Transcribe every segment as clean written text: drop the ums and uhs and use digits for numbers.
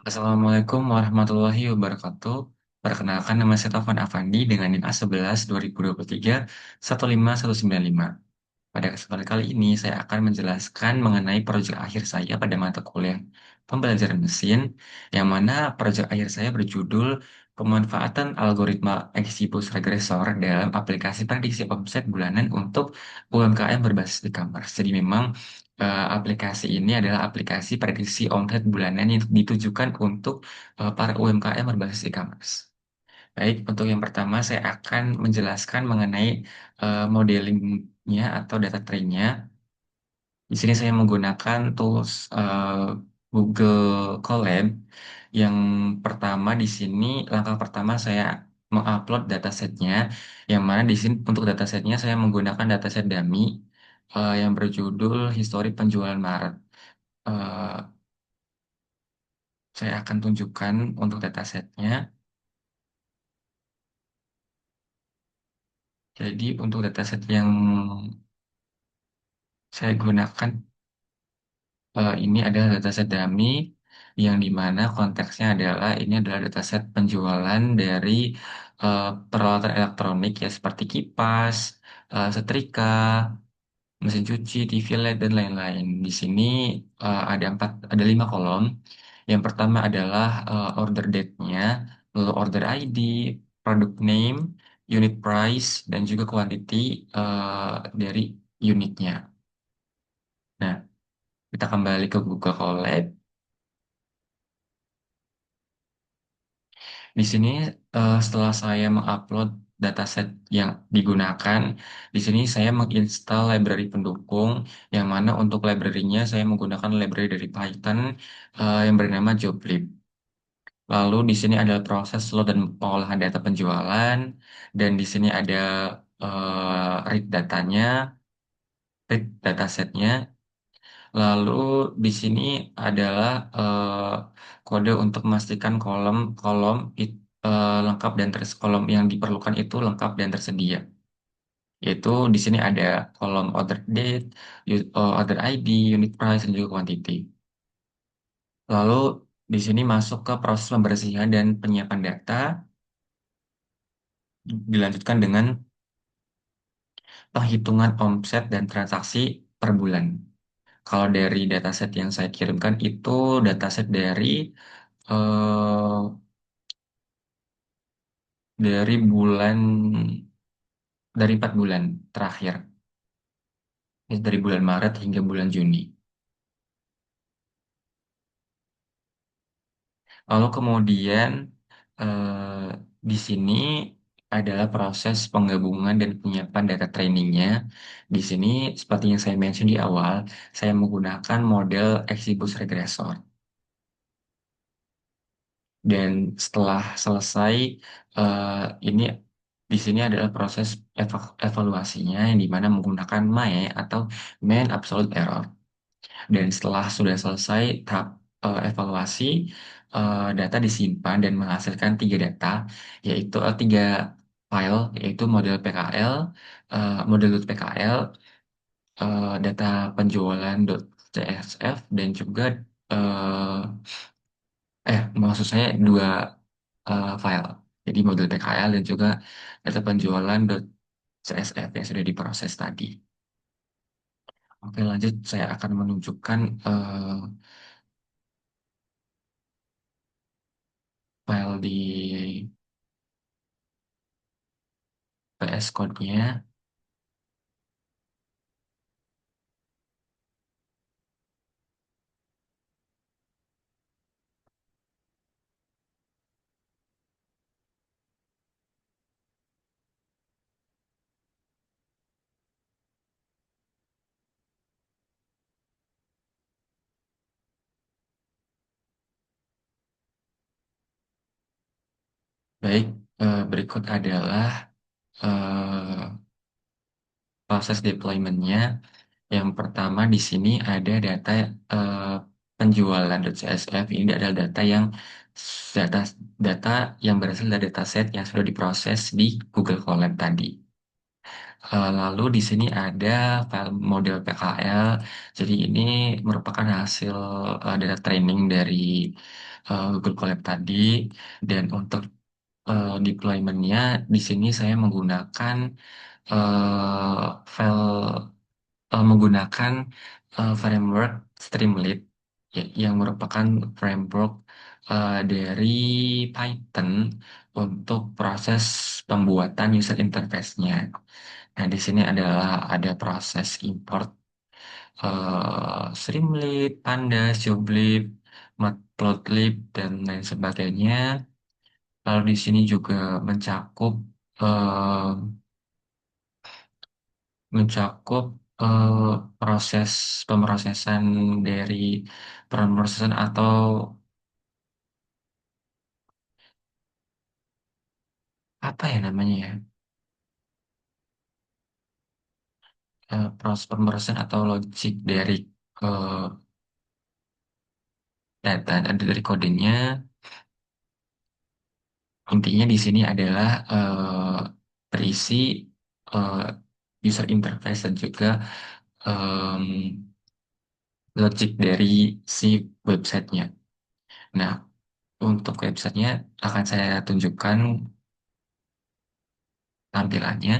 Assalamualaikum warahmatullahi wabarakatuh. Perkenalkan nama saya Taufan Afandi dengan NIM A11 2023 15195. Pada kesempatan kali ini saya akan menjelaskan mengenai proyek akhir saya pada mata kuliah pembelajaran mesin, yang mana proyek akhir saya berjudul Pemanfaatan Algoritma Exibus Regressor dalam aplikasi prediksi omset bulanan untuk UMKM berbasis e-commerce. Jadi memang aplikasi ini adalah aplikasi prediksi omset bulanan yang ditujukan untuk para UMKM berbasis e-commerce. Baik, untuk yang pertama saya akan menjelaskan mengenai modelingnya atau data trainnya. Di sini saya menggunakan tools Google Colab. Yang pertama di sini, langkah pertama saya mengupload datasetnya, yang mana di sini untuk datasetnya saya menggunakan dataset dummy yang berjudul Histori Penjualan Maret. Eh, saya akan tunjukkan untuk datasetnya. Jadi untuk dataset yang saya gunakan ini adalah dataset dummy yang dimana konteksnya adalah ini adalah dataset penjualan dari peralatan elektronik ya seperti kipas, setrika, mesin cuci, TV LED dan lain-lain. Di sini ada 5 kolom. Yang pertama adalah order date-nya, lalu order ID, product name, unit price, dan juga quantity dari unitnya. Nah, kita kembali ke Google Colab. Di sini setelah saya mengupload dataset yang digunakan, di sini saya menginstal library pendukung yang mana untuk library-nya saya menggunakan library dari Python yang bernama Joblib. Lalu di sini ada proses load dan pengolahan data penjualan dan di sini ada read datanya, read datasetnya. Lalu di sini adalah kode untuk memastikan kolom-kolom lengkap dan kolom yang diperlukan itu lengkap dan tersedia. Yaitu di sini ada kolom order date, order ID, unit price, dan juga quantity. Lalu di sini masuk ke proses pembersihan dan penyiapan data, dilanjutkan dengan penghitungan omset dan transaksi per bulan. Kalau dari dataset yang saya kirimkan itu dataset eh, dari bulan dari 4 bulan terakhir, ya, dari bulan Maret hingga bulan Juni. Lalu kemudian di sini adalah proses penggabungan dan penyiapan data trainingnya. Di sini seperti yang saya mention di awal, saya menggunakan model Exibus Regressor. Dan setelah selesai, eh, ini di sini adalah proses evaluasinya yang dimana menggunakan MAE atau Mean Absolute Error. Dan setelah sudah selesai tahap evaluasi, data disimpan dan menghasilkan 3 data, yaitu 3 file, yaitu model PKL, model .pkl, data penjualan .csf, dan juga eh, maksud saya 2 file. Jadi model PKL dan juga data penjualan .csf yang sudah diproses tadi. Oke, lanjut saya akan menunjukkan file di PS Code-nya. Baik, berikut adalah eh, proses deployment-nya. Yang pertama di sini ada data eh, penjualan .csf. Ini adalah data data yang berasal dari dataset yang sudah diproses di Google Colab tadi. Lalu di sini ada file model PKL. Jadi ini merupakan hasil data training dari Google Colab tadi. Dan untuk deployment-nya di sini saya menggunakan file menggunakan framework Streamlit yang merupakan framework dari Python untuk proses pembuatan user interface-nya. Nah, di sini adalah ada proses import Streamlit, Pandas, Joblib, Matplotlib, dan lain sebagainya. Lalu di sini juga mencakup eh, mencakup eh, proses pemrosesan dari pemrosesan atau apa ya namanya ya, proses pemrosesan atau logik dari eh, data dari kodenya. Intinya di sini adalah berisi eh, user interface dan juga em, logik dari si websitenya. Nah, untuk websitenya akan saya tunjukkan tampilannya.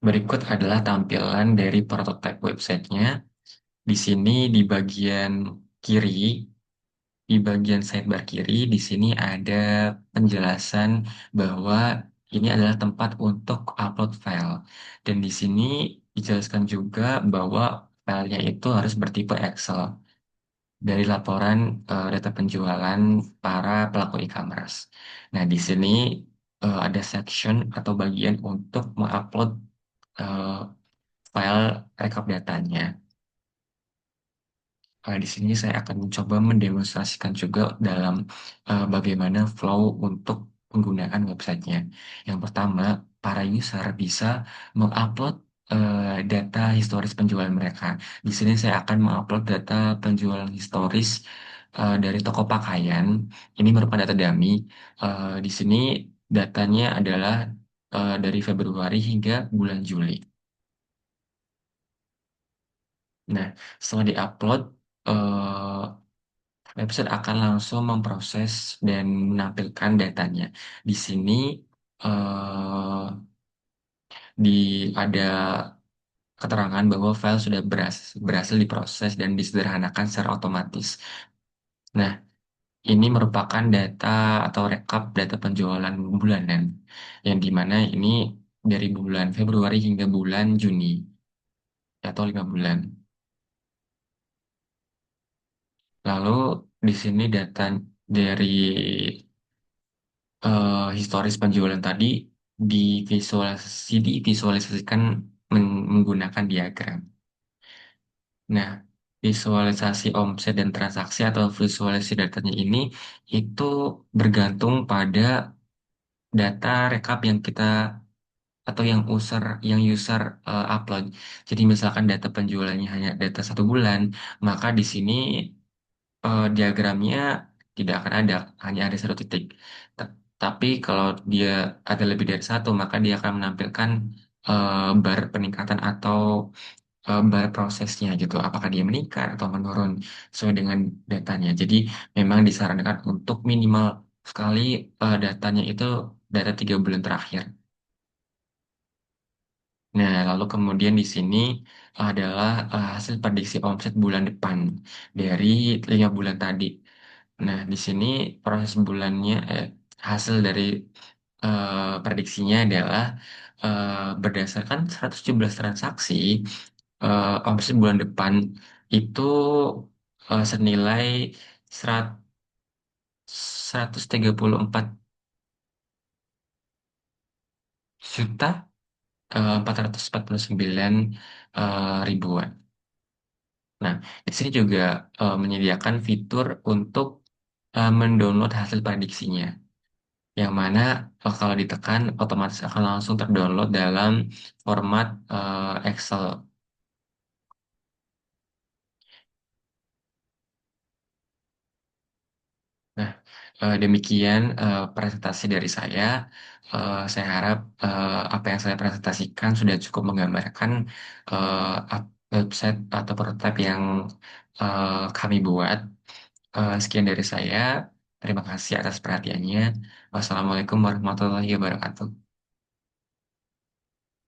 Berikut adalah tampilan dari prototipe websitenya. Di sini di bagian kiri, di bagian sidebar kiri, di sini ada penjelasan bahwa ini adalah tempat untuk upload file. Dan di sini dijelaskan juga bahwa filenya itu harus bertipe Excel dari laporan data penjualan para pelaku e-commerce. Nah, di sini ada section atau bagian untuk mengupload eh, file rekap datanya. Di sini saya akan mencoba mendemonstrasikan juga dalam bagaimana flow untuk penggunaan websitenya. Yang pertama, para user bisa mengupload data historis penjualan mereka. Di sini saya akan mengupload data penjualan historis dari toko pakaian. Ini merupakan data dummy. Di sini datanya adalah dari Februari hingga bulan Juli. Nah, setelah diupload, eh, website akan langsung memproses dan menampilkan datanya. Di sini eh, ada keterangan bahwa file sudah berhasil diproses dan disederhanakan secara otomatis. Nah, ini merupakan data atau rekap data penjualan bulanan, yang dimana ini dari bulan Februari hingga bulan Juni, atau 5 bulan. Lalu di sini data dari historis penjualan tadi divisualisasikan menggunakan diagram. Nah, visualisasi omset dan transaksi atau visualisasi datanya ini itu bergantung pada data rekap yang kita atau yang user upload. Jadi misalkan data penjualannya hanya data 1 bulan, maka di sini diagramnya tidak akan ada, hanya ada satu titik. Ta- Tapi kalau dia ada lebih dari satu, maka dia akan menampilkan bar peningkatan atau bar prosesnya gitu. Apakah dia meningkat atau menurun sesuai dengan datanya. Jadi memang disarankan untuk minimal sekali datanya itu data 3 bulan terakhir. Nah, lalu kemudian di sini adalah hasil prediksi omset bulan depan dari 5 bulan tadi. Nah, di sini proses bulannya, hasil dari prediksinya adalah berdasarkan 117 transaksi, omset bulan depan itu senilai 134 juta 449 ribuan. Nah, di sini juga menyediakan fitur untuk mendownload hasil prediksinya, yang mana kalau ditekan otomatis akan langsung terdownload dalam format Excel. Nah, demikian presentasi dari saya. Saya harap apa yang saya presentasikan sudah cukup menggambarkan website atau prototipe yang kami buat. Sekian dari saya. Terima kasih atas perhatiannya. Wassalamualaikum warahmatullahi wabarakatuh.